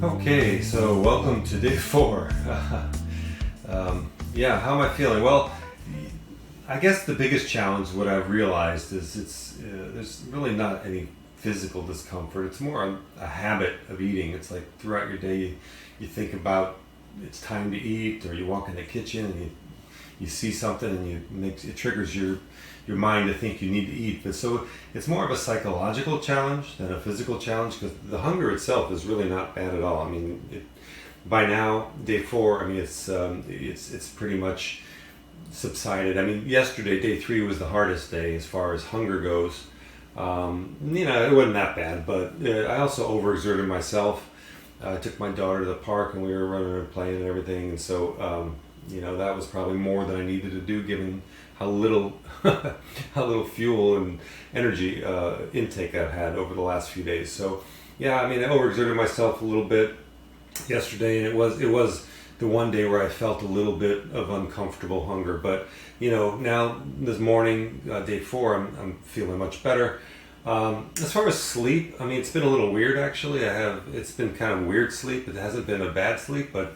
Okay, so welcome to day 4. Yeah, how am I feeling? Well, I guess the biggest challenge, what I've realized, is there's really not any physical discomfort. It's more a habit of eating. It's like throughout your day, you think about it's time to eat, or you walk in the kitchen and you see something and it triggers your mind to think you need to eat. But so it's more of a psychological challenge than a physical challenge, because the hunger itself is really not bad at all. I mean, by now, day 4, I mean it's pretty much subsided. I mean, yesterday, day 3, was the hardest day as far as hunger goes. It wasn't that bad, but I also overexerted myself. I took my daughter to the park and we were running and playing and everything, and so that was probably more than I needed to do, given how little fuel and energy intake I've had over the last few days. So yeah, I mean, I overexerted myself a little bit yesterday, and it was the one day where I felt a little bit of uncomfortable hunger. But now this morning, day 4, I'm feeling much better. As far as sleep, I mean, it's been a little weird actually. It's been kind of weird sleep. It hasn't been a bad sleep, but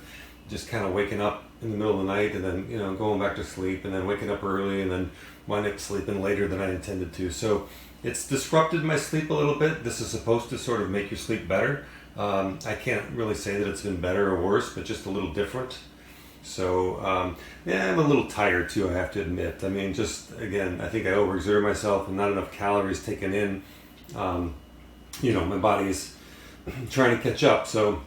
just kind of waking up in the middle of the night and then going back to sleep, and then waking up early and then winding up sleeping later than I intended to. So it's disrupted my sleep a little bit. This is supposed to sort of make your sleep better. I can't really say that it's been better or worse, but just a little different. So I'm a little tired too, I have to admit. I mean, just again, I think I overexerted myself and not enough calories taken in. My body's trying to catch up. So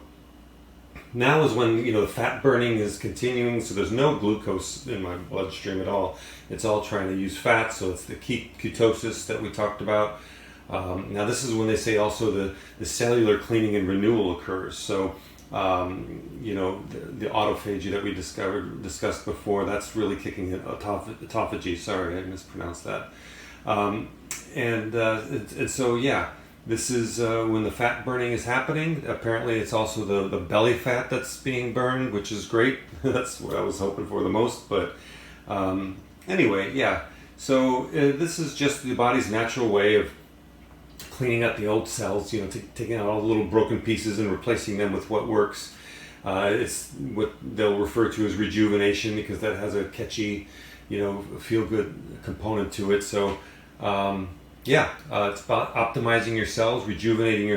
now is when the fat burning is continuing, so there's no glucose in my bloodstream at all. It's all trying to use fat, so it's the ketosis that we talked about. Now this is when they say also the cellular cleaning and renewal occurs. So the autophagy that we discussed before, that's really kicking in. Autophagy, sorry, I mispronounced that. And so yeah, this is when the fat burning is happening. Apparently it's also the belly fat that's being burned, which is great. That's what I was hoping for the most. But anyway, yeah. So this is just the body's natural way of cleaning up the old cells, taking out all the little broken pieces and replacing them with what works. It's what they'll refer to as rejuvenation, because that has a catchy, feel-good component to it. So it's about optimizing your cells, rejuvenating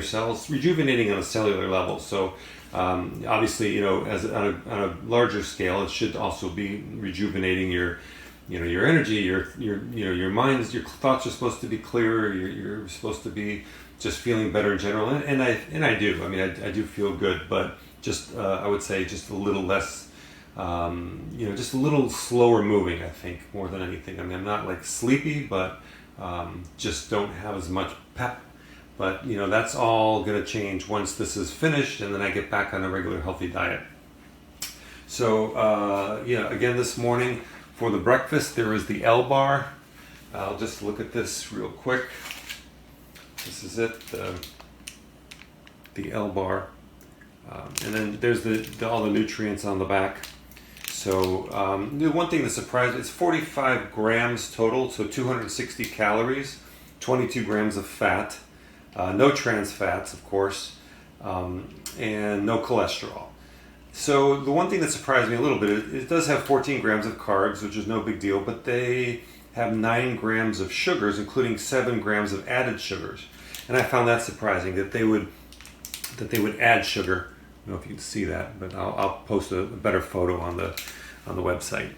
on a cellular level. So obviously, as on a larger scale, it should also be rejuvenating your energy, your minds, your thoughts are supposed to be clearer. You're supposed to be just feeling better in general, and I do. I mean, I do feel good, but just I would say just a little less, just a little slower moving. I think more than anything. I mean, I'm not like sleepy, but just don't have as much pep. But that's all going to change once this is finished, and then I get back on a regular healthy diet. So again, this morning, for the breakfast, there is the L bar. I'll just look at this real quick. This is it, the L bar. And then there's all the nutrients on the back. So the one thing that surprised me, it's 45 grams total, so 260 calories, 22 grams of fat, no trans fats, of course, and no cholesterol. So the one thing that surprised me a little bit, it does have 14 grams of carbs, which is no big deal, but they have 9 grams of sugars, including 7 grams of added sugars. And I found that surprising, that they would add sugar. I don't know if you can see that, but I'll post a better photo on the website.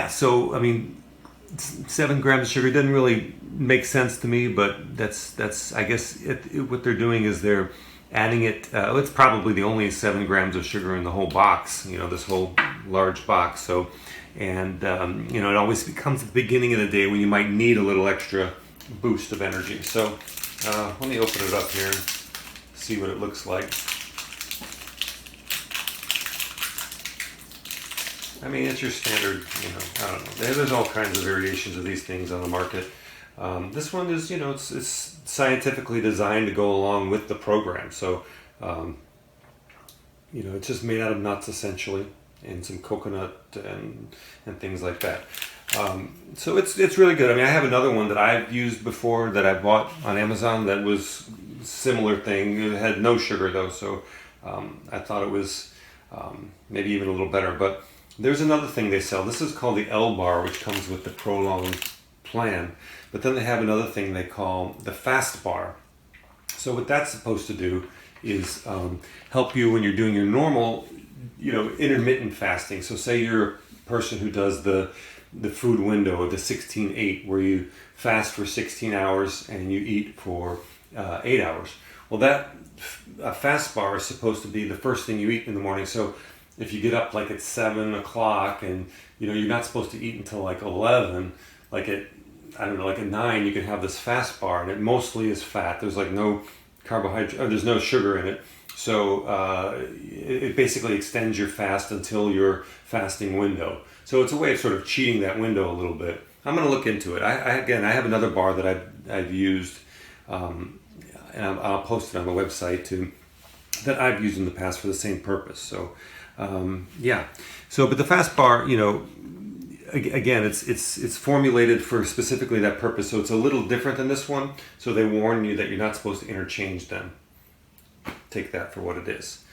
So I mean, 7 grams of sugar didn't really make sense to me, but that's I guess what they're doing is they're adding it. It's probably the only 7 grams of sugar in the whole box. This whole large box. So, and it always becomes the beginning of the day when you might need a little extra boost of energy. So let me open it up here and see what it looks like. I mean, it's your standard, I don't know. There's all kinds of variations of these things on the market. This one is, it's scientifically designed to go along with the program. So, it's just made out of nuts essentially, and some coconut and things like that. So it's really good. I mean, I have another one that I've used before that I bought on Amazon that was similar thing. It had no sugar though, so I thought it was maybe even a little better. But there's another thing they sell. This is called the L bar, which comes with the ProLon plan. But then they have another thing they call the fast bar. So what that's supposed to do is help you when you're doing your normal, intermittent fasting. So say you're a person who does the food window, the 16-8, where you fast for 16 hours and you eat for 8 hours. Well, that fast bar is supposed to be the first thing you eat in the morning. So if you get up like at 7 o'clock and you're not supposed to eat until like 11, like at 9, you can have this fast bar, and it mostly is fat. There's like no carbohydrate, there's no sugar in it. So it basically extends your fast until your fasting window. So it's a way of sort of cheating that window a little bit. I'm going to look into it. I have another bar that I've used, and I'll post it on the website too, that I've used in the past for the same purpose. So but the fast bar, again, it's formulated for specifically that purpose. So it's a little different than this one. So they warn you that you're not supposed to interchange them. Take that for what it is.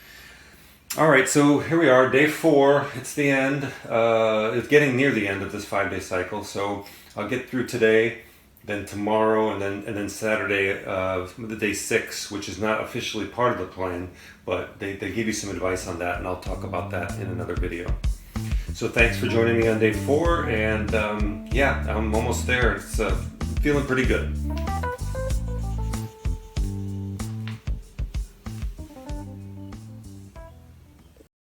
All right, so here we are, day 4. It's the end. It's getting near the end of this 5-day cycle. So I'll get through today, then tomorrow, and then Saturday, the day 6, which is not officially part of the plan, but they give you some advice on that, and I'll talk about that in another video. So thanks for joining me on day 4, and I'm almost there. It's feeling pretty good.